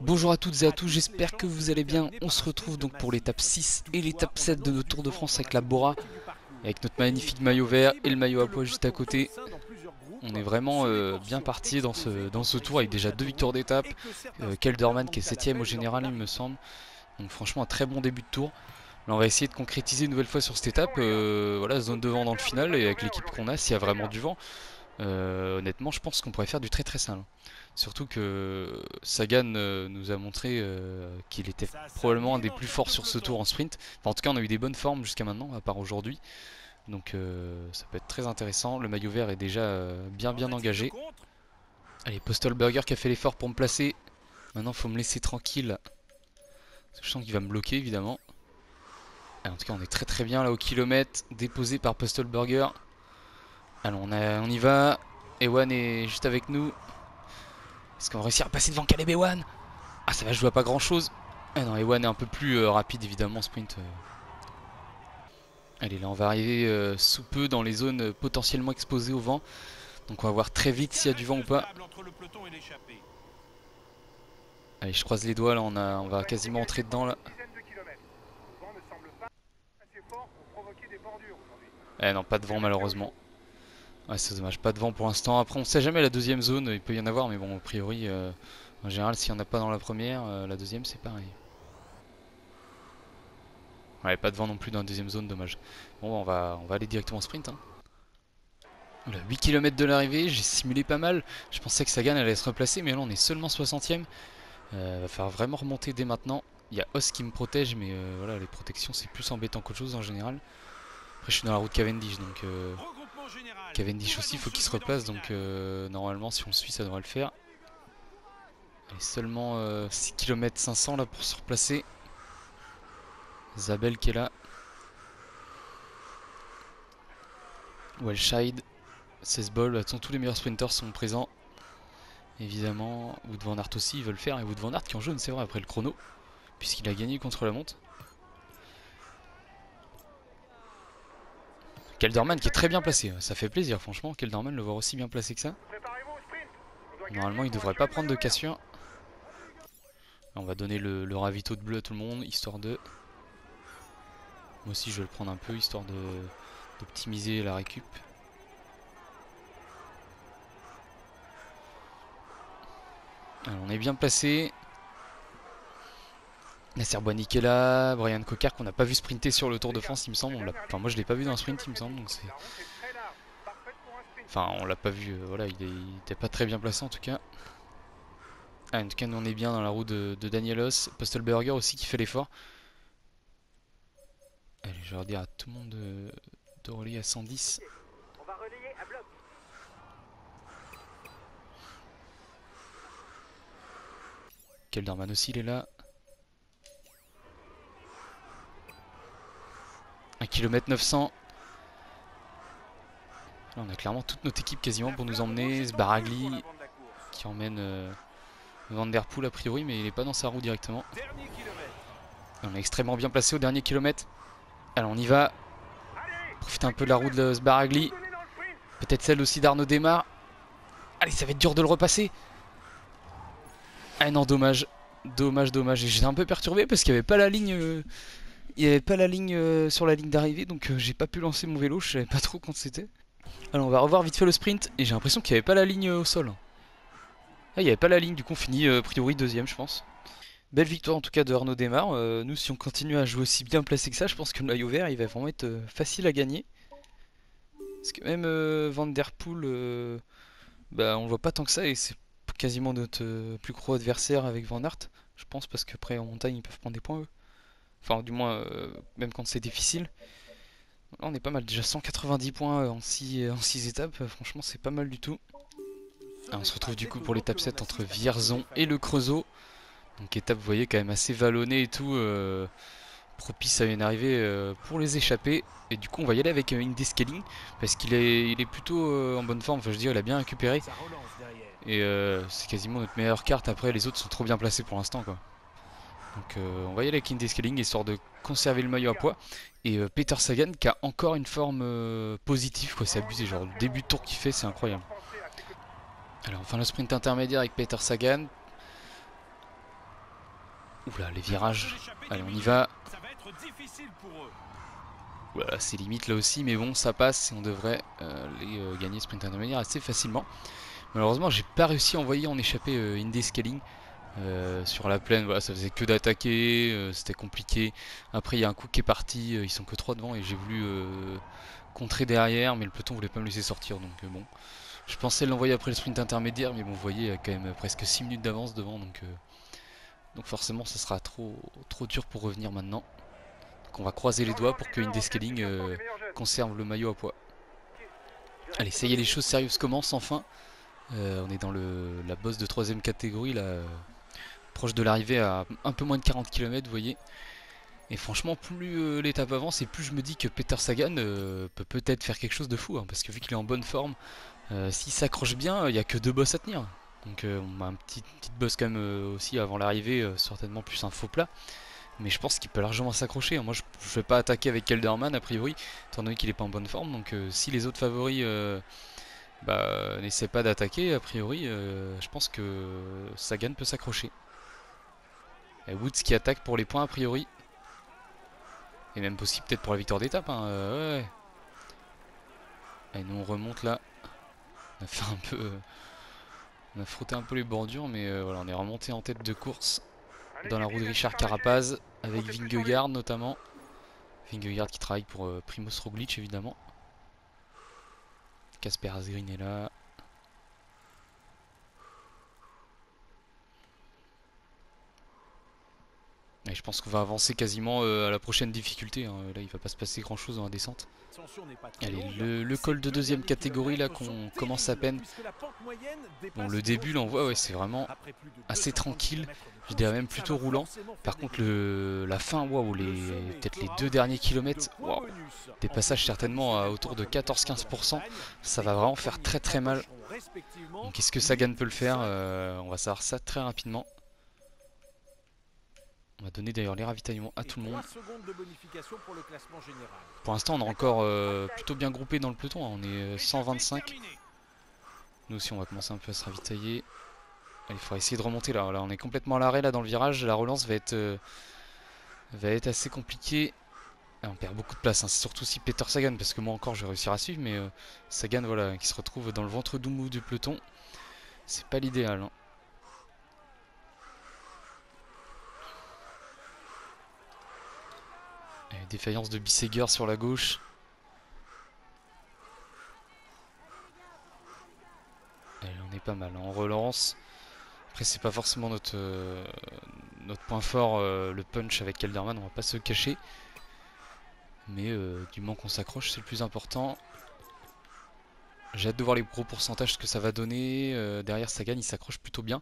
Bonjour à toutes et à tous, j'espère que vous allez bien. On se retrouve donc pour l'étape 6 et l'étape 7 de notre Tour de France avec la Bora, avec notre magnifique maillot vert et le maillot à pois juste à côté. On est vraiment bien parti dans ce tour avec déjà 2 victoires d'étape. Kelderman qui est 7ème au général il me semble. Donc franchement un très bon début de tour. Là on va essayer de concrétiser une nouvelle fois sur cette étape. Voilà, zone de vent dans le final et avec l'équipe qu'on a, s'il y a vraiment du vent. Honnêtement je pense qu'on pourrait faire du très très simple. Surtout que Sagan nous a montré qu'il était probablement un des plus forts sur ce tour en sprint. Enfin, en tout cas on a eu des bonnes formes jusqu'à maintenant, à part aujourd'hui. Donc ça peut être très intéressant. Le maillot vert est déjà bien engagé. Allez, Postelberger qui a fait l'effort pour me placer. Maintenant il faut me laisser tranquille. Parce que je sens qu'il va me bloquer évidemment. En tout cas on est très bien là au kilomètre. Déposé par Postelberger. Alors on y va. Ewan est juste avec nous. Est-ce qu'on va réussir à passer devant Caleb Ewan? Ah, ça va jouer à pas grand chose. Ah non, Ewan est un peu plus rapide évidemment en sprint. Allez, là on va arriver sous peu dans les zones potentiellement exposées au vent. Donc on va voir très vite s'il y a du vent ou pas. Allez, je croise les doigts là, on va quasiment entrer dedans là. Eh non, pas de vent malheureusement. Ouais, c'est dommage, pas de vent pour l'instant. Après, on sait jamais la deuxième zone, il peut y en avoir, mais bon, a priori, en général, s'il n'y en a pas dans la première, la deuxième c'est pareil. Ouais, pas de vent non plus dans la deuxième zone, dommage. Bon, on va aller directement au sprint. Hein. Oula, 8 km de l'arrivée, j'ai simulé pas mal. Je pensais que Sagan allait se replacer, mais là on est seulement 60ème. Va falloir vraiment remonter dès maintenant. Il y a Os qui me protège, mais voilà, les protections c'est plus embêtant qu'autre chose en général. Après, je suis dans la route Cavendish, donc Cavendish aussi, il faut qu'il se replace. Donc normalement, si on le suit, ça devrait le faire. Allez, seulement 6 km 500 là pour se replacer. Zabel qui est là. Welshide, 16 balles. Tous les meilleurs sprinters sont présents. Évidemment, Wout van Aert aussi, il veut le faire. Et Wout van Aert qui est en jaune, c'est vrai, après le chrono. Puisqu'il a gagné contre la montre. Kelderman qui est très bien placé, ça fait plaisir franchement, Kelderman le voir aussi bien placé que ça. Normalement il devrait pas prendre de cassure. On va donner le ravito de bleu à tout le monde, histoire de... Moi aussi je vais le prendre un peu, histoire d'optimiser la récup. Alors, on est bien placé. Nasser Boigny qui est là, Brian Cocard qu'on n'a pas vu sprinter sur le Tour de France il me semble. Enfin moi je l'ai pas vu dans le sprint il me semble, donc c'est... Enfin on l'a pas vu, voilà, il était pas très bien placé en tout cas. Ah, en tout cas nous on est bien dans la roue de Danielos, Postelberger aussi qui fait l'effort. Allez, je vais redire à tout le monde de relayer à 110. On va relayer à bloc. Kelderman aussi il est là. 1 km 900. Là on a clairement toute notre équipe quasiment pour nous emmener. Sbaragli qui emmène Van Der Poel a priori, mais il n'est pas dans sa roue directement. On est extrêmement bien placé au dernier kilomètre. Alors on y va. Profite un peu de la roue de Sbaragli. Peut-être celle aussi d'Arnaud Démare. Allez, ça va être dur de le repasser. Ah non, dommage. Dommage. Et j'étais un peu perturbé parce qu'il n'y avait pas la ligne. Il n'y avait pas la ligne sur la ligne d'arrivée, donc j'ai pas pu lancer mon vélo. Je savais pas trop quand c'était. Alors on va revoir vite fait le sprint. Et j'ai l'impression qu'il n'y avait pas la ligne au sol. Ah, il n'y avait pas la ligne, du coup on finit a priori deuxième je pense. Belle victoire en tout cas de Arnaud Démare. Nous si on continue à jouer aussi bien placé que ça, je pense que le maillot vert il va vraiment être facile à gagner. Parce que même Van Der Poel, bah, on le voit pas tant que ça et c'est quasiment notre plus gros adversaire avec Van Aert. Je pense parce qu'après en montagne ils peuvent prendre des points eux. Enfin du moins même quand c'est difficile. Là on est pas mal, déjà 190 points en 6 étapes, franchement c'est pas mal du tout. Alors, on se retrouve du coup pour l'étape 7 entre Vierzon et le Creusot. Donc étape vous voyez quand même assez vallonnée et tout, propice à une arrivée pour les échapper. Et du coup on va y aller avec Indescaling parce qu'il est plutôt en bonne forme, enfin je veux dire il a bien récupéré. Et c'est quasiment notre meilleure carte, après les autres sont trop bien placés pour l'instant quoi. Donc on va y aller avec Indescaling histoire de conserver le maillot à poids. Et Peter Sagan qui a encore une forme positive quoi, c'est abusé, genre le début de tour qu'il fait c'est incroyable. Alors enfin le sprint intermédiaire avec Peter Sagan. Oula, les virages. Allez, on y va. Voilà, c'est limite là aussi, mais bon, ça passe et on devrait les gagner sprint intermédiaire assez facilement. Malheureusement, j'ai pas réussi à envoyer en échappé Indie Scaling. Sur la plaine, voilà, ça faisait que d'attaquer, c'était compliqué. Après, il y a un coup qui est parti, ils sont que 3 devant et j'ai voulu contrer derrière, mais le peloton voulait pas me laisser sortir, donc bon. Je pensais l'envoyer après le sprint intermédiaire, mais bon, vous voyez, il y a quand même presque 6 minutes d'avance devant, donc forcément, ça sera trop dur pour revenir maintenant. Donc on va croiser les doigts pour que Indescaling conserve le maillot à poids. Allez, ça y est, les choses sérieuses commencent enfin. On est dans la bosse de 3ème catégorie, là, proche de l'arrivée à un peu moins de 40 km, vous voyez. Et franchement, plus l'étape avance et plus je me dis que Peter Sagan peut peut-être faire quelque chose de fou, hein, parce que vu qu'il est en bonne forme, s'il s'accroche bien, il n'y a que 2 bosses à tenir. Donc on a une petite bosse quand même aussi avant l'arrivée, certainement plus un faux plat. Mais je pense qu'il peut largement s'accrocher. Moi je ne vais pas attaquer avec Kelderman a priori, étant donné qu'il n'est pas en bonne forme. Donc si les autres favoris n'essaient pas d'attaquer, a priori, je pense que Sagan peut s'accrocher. Et Woods qui attaque pour les points a priori. Et même possible peut-être pour la victoire d'étape. Hein. Ouais. Allez, nous on remonte là. On a fait un peu... on a frotté un peu les bordures, mais voilà, on est remonté en tête de course dans la roue de Richard Carapaz avec Vingegaard notamment. Vingegaard qui travaille pour Primoz Roglic évidemment. Casper Asgreen est là. Et je pense qu'on va avancer quasiment à la prochaine difficulté. Hein. Là, il va pas se passer grand chose dans la descente. Allez, le col de 2ème catégorie là qu'on commence à peine. Bon, le début là on voit, ouais, c'est vraiment assez tranquille. Je dirais même plutôt roulant. Par contre, la fin, waouh, peut-être les 2 derniers kilomètres, waouh, des passages certainement à autour de 14-15%. Ça va vraiment faire très mal. Donc, est-ce que Sagan peut le faire? On va savoir ça très rapidement. On va donner d'ailleurs les ravitaillements à tout le monde. Pour l'instant, on est encore plutôt bien groupé dans le peloton. Hein. On est 125. Nous aussi, on va commencer un peu à se ravitailler. Allez, il faudra essayer de remonter là. Là, on est complètement à l'arrêt là dans le virage. La relance va être assez compliquée. Là, on perd beaucoup de place. Hein. C'est surtout si Peter Sagan, parce que moi encore, je vais réussir à suivre. Mais Sagan, voilà, qui se retrouve dans le ventre doux mou du peloton. C'est pas l'idéal. Hein. Défaillance de Bisseguer sur la gauche. Allez, on est pas mal. On relance. Après, c'est pas forcément notre point fort, le punch avec Kelderman. On va pas se cacher. Mais du moment qu'on s'accroche, c'est le plus important. J'ai hâte de voir les gros pourcentages, ce que ça va donner. Derrière Sagan, il s'accroche plutôt bien.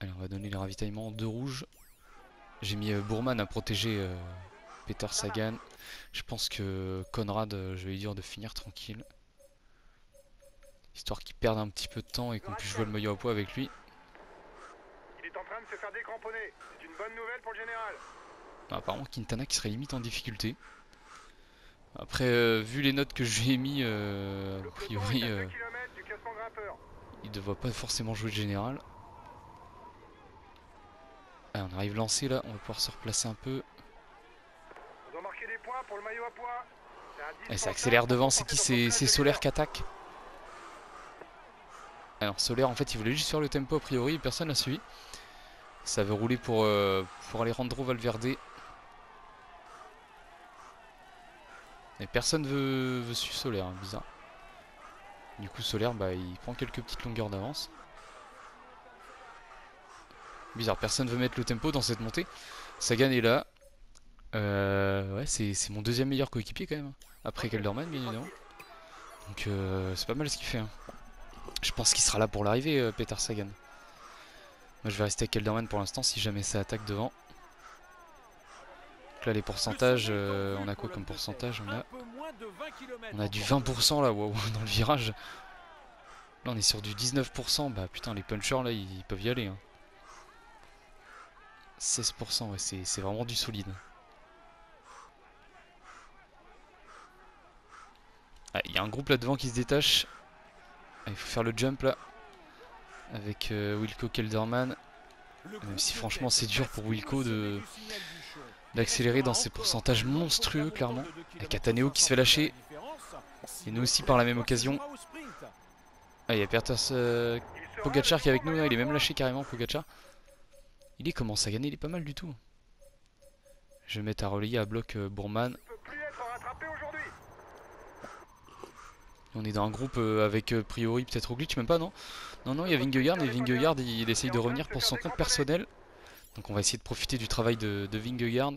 Allez, on va donner les ravitaillements de rouge. J'ai mis Bourman à protéger Peter Sagan. Je pense que Conrad, je vais lui dire de finir tranquille. Histoire qu'il perde un petit peu de temps et qu'on puisse jouer le maillot à poids avec lui. Il est en train de se faire décramponner. C'est une bonne nouvelle pour le général. Apparemment Quintana qui serait limite en difficulté. Après, vu les notes que je lui ai mis, a priori, il ne devrait pas forcément jouer le général. Allez, on arrive lancé là, on va pouvoir se replacer un peu. On doit marquer des points pour le maillot à poids. Et ça accélère devant, c'est qui? C'est Solaire qui attaque. Alors Solaire en fait il voulait juste faire le tempo a priori, personne l'a suivi. Ça veut rouler pour Alejandro Valverde. Et personne veut suivre Solaire, hein, bizarre. Du coup Solaire il prend quelques petites longueurs d'avance. Bizarre, personne veut mettre le tempo dans cette montée. Sagan est là. Ouais, c'est mon 2ème meilleur coéquipier quand même. Après Kelderman bien évidemment. Donc c'est pas mal ce qu'il fait. Hein. Je pense qu'il sera là pour l'arrivée, Peter Sagan. Moi je vais rester avec Kelderman pour l'instant si jamais ça attaque devant. Donc là les pourcentages, on a quoi comme pourcentage? On a du 20% là, wow, dans le virage. Là on est sur du 19%, bah putain les punchers là ils peuvent y aller. Hein. 16%, ouais, c'est vraiment du solide. Il y a un groupe là devant qui se détache. Il faut faire le jump là. Avec Wilco Kelderman. Même si franchement c'est dur pour Wilco d'accélérer dans ces pourcentages monstrueux clairement. Avec Ataneo qui se fait lâcher. Et nous aussi par la même occasion. Ah, il y a Pogacar qui est avec nous là, il est même lâché carrément Pogacar. Il commence à gagner, il est pas mal du tout. Je vais mettre à relayer à bloc Bourman. On est dans un groupe avec priori peut-être Roglic, même pas non. Non, il y a Vingegaard et Vingegaard il essaye de revenir pour son compte personnel. Donc on va essayer de profiter du travail de Vingegaard.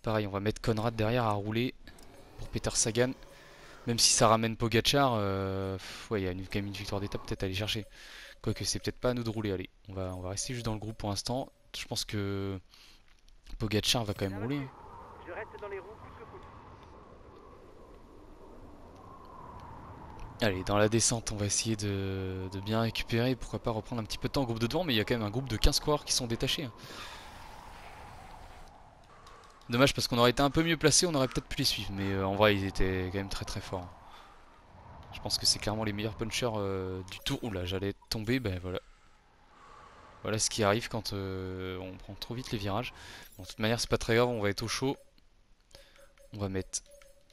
Pareil, on va mettre Konrad derrière à rouler pour Peter Sagan. Même si ça ramène Pogacar, ouais, il y a quand même une victoire d'étape peut-être à aller chercher. Quoique c'est peut-être pas à nous de rouler, allez. On va rester juste dans le groupe pour l'instant. Je pense que Pogacar va quand même rouler. Allez, dans la descente, on va essayer de bien récupérer. Pourquoi pas reprendre un petit peu de temps au groupe de devant, mais il y a quand même un groupe de 15 coureurs qui sont détachés. Dommage parce qu'on aurait été un peu mieux placé, on aurait peut-être pu les suivre. Mais en vrai, ils étaient quand même très très forts. Je pense que c'est clairement les meilleurs punchers du tour. Oula, j'allais tomber, ben voilà. Voilà ce qui arrive quand on prend trop vite les virages. Bon, de toute manière, c'est pas très grave, on va être au chaud. On va mettre,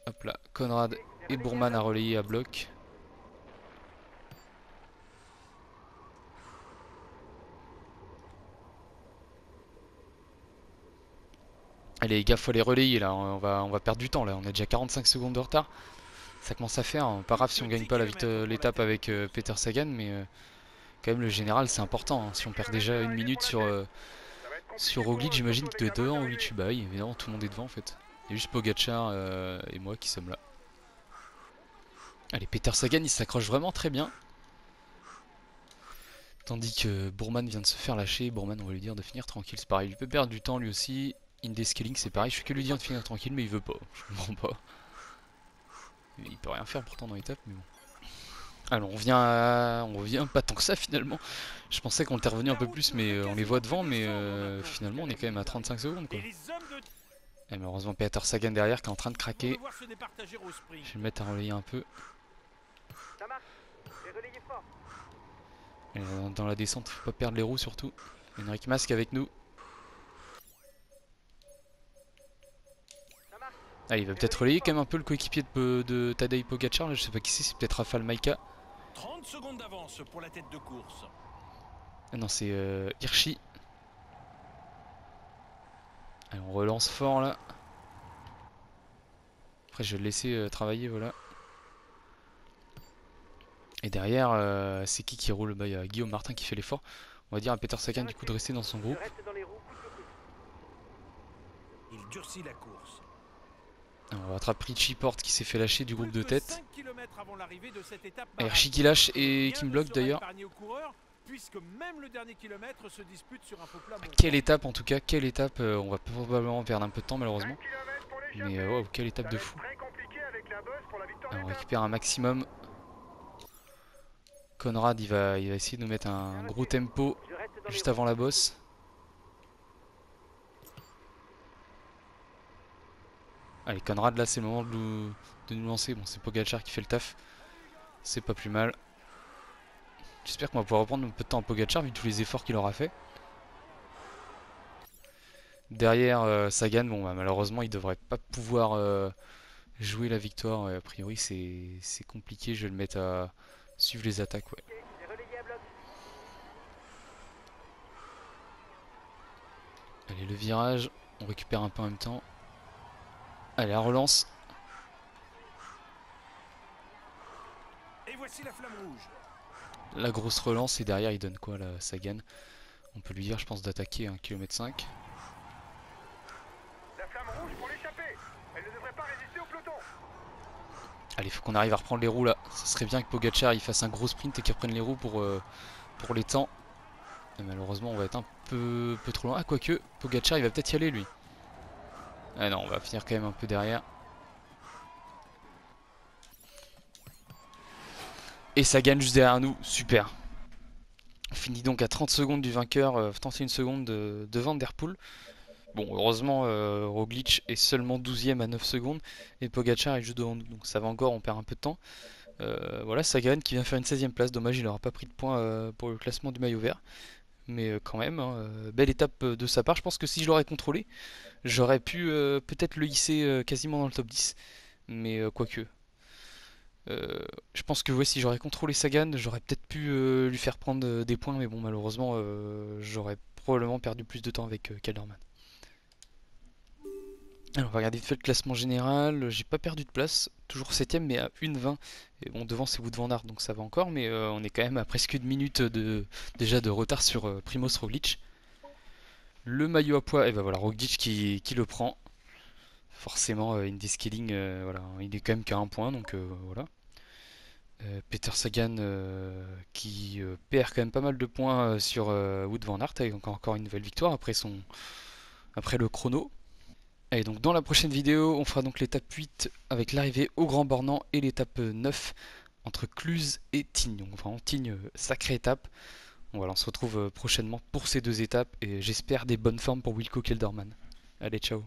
hop là, Konrad et Bourman à relayer à bloc. Allez les gars, faut les relayer là, on va perdre du temps là, on a déjà 45 secondes de retard. Ça commence à faire, hein. Pas grave si on gagne pas l'étape avec Peter Sagan, mais quand même le général c'est important. Hein. Si on perd déjà une minute sur Roglic, j'imagine qu'il doit être devant Roglic. Bah oui, évidemment tout le monde est devant en fait. Il y a juste Pogacar et moi qui sommes là. Allez, Peter Sagan il s'accroche vraiment très bien. Tandis que Bourman vient de se faire lâcher. Bourman, on va lui dire de finir tranquille, c'est pareil, il peut perdre du temps lui aussi. Indescaling c'est pareil, je fais que lui dire de finir tranquille mais il veut pas, je comprends pas. Il peut rien faire pourtant dans l'étape mais bon. Alors on revient pas tant que ça finalement. Je pensais qu'on était revenu un peu plus mais on les voit devant mais finalement on est quand même à 35 secondes quoi. Et malheureusement Peter Sagan derrière qui est en train de craquer. Je vais le mettre à relayer un peu. Et dans la descente faut pas perdre les roues surtout. Henrik Mas avec nous. Ah, il va peut-être relayer quand même un peu le coéquipier de Tadej Pogacar, là, je sais pas qui c'est peut-être Rafał Majka. 30 secondes d'avance pour la tête de course. Ah non, c'est Hirschi. Allez, on relance fort là. Après, je vais le laisser travailler, voilà. Et derrière, c'est qui roule? Bah, il y a Guillaume Martin qui fait l'effort. On va dire à Peter Sagan du coup de rester dans son groupe. Il durcit la course. On rattrape Richie Porte qui s'est fait lâcher du groupe de tête. Hirschi qui lâche et qui me bloque d'ailleurs. Quelle étape en tout cas, quelle étape. On va probablement perdre un peu de temps malheureusement. Mais wow, quelle étape de fou. Alors, on récupère un maximum. Konrad il va essayer de nous mettre un gros tempo juste avant la bosse. Allez Konrad là c'est le moment de nous lancer. Bon c'est Pogacar qui fait le taf. C'est pas plus mal. J'espère qu'on va pouvoir reprendre un peu de temps à Pogacar vu tous les efforts qu'il aura fait. Derrière Sagan, bon bah, malheureusement il devrait pas pouvoir jouer la victoire. A priori c'est compliqué, je vais le mettre à suivre les attaques. Ouais. Allez le virage, on récupère un peu en même temps. Allez la relance. Et voici la flamme rouge. La grosse relance et derrière il donne quoi là Sagan. On peut lui dire je pense d'attaquer 1,5 km. La flamme rouge pour l'échapper. Elle ne devrait pas résister au peloton. Allez faut qu'on arrive à reprendre les roues là. Ça serait bien que Pogacar il fasse un gros sprint et qu'il reprenne les roues pour les temps. Et malheureusement on va être un peu trop loin. Ah quoique Pogacar il va peut-être y aller lui. Ah non on va finir quand même un peu derrière. Et Sagan juste derrière nous, super. On finit donc à 30 secondes du vainqueur, 31 secondes de Van Der Poel. Bon, heureusement, Roglic est seulement 12ème à 9 secondes et Pogacar est juste devant nous, donc ça va encore, on perd un peu de temps. Voilà, Sagan qui vient faire une 16ème place, dommage il n'aura pas pris de points pour le classement du maillot vert. mais quand même, hein, belle étape de sa part. Je pense que si je l'aurais contrôlé, j'aurais pu peut-être le hisser quasiment dans le top 10, mais quoique. Je pense que ouais, si j'aurais contrôlé Sagan, j'aurais peut-être pu lui faire prendre des points, mais bon, malheureusement, j'aurais probablement perdu plus de temps avec Kelderman. Alors, on va regarder vite fait le classement général. J'ai pas perdu de place, toujours 7ème, mais à 1,20. Et bon, devant c'est Wout van Aert, donc ça va encore, mais on est quand même à presque une minute déjà de retard sur Primoz Roglic. Le maillot à poids, et ben voilà, Roglic qui le prend. Forcément, Indescaling, voilà, il est quand même qu'à un point, donc voilà. Peter Sagan qui perd quand même pas mal de points sur Wout van Aert avec encore une nouvelle victoire après le chrono. Et donc dans la prochaine vidéo, on fera donc l'étape 8 avec l'arrivée au Grand Bornand et l'étape 9 entre Cluse et Tignes. Donc vraiment Tignes, sacrée étape. Donc voilà, on se retrouve prochainement pour ces deux étapes et j'espère des bonnes formes pour Wilco Kelderman. Allez, ciao.